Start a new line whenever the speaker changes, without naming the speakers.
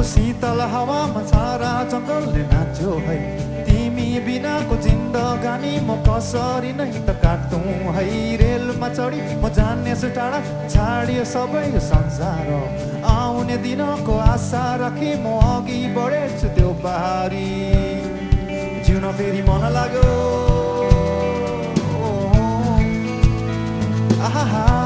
शीतल हावामा सारा जङ्गलले नाच्यो है तिमी बिनाको जिन्दगानी म कसरी नै त काट्टुँ है रेलमा चढी म जान्नेछु टाढा छाडियो सबै यो संसार आउने दिनको आशा राखी म अघि बढेछु त्यो बारी जिउन फेरि मन लाग्यो आहा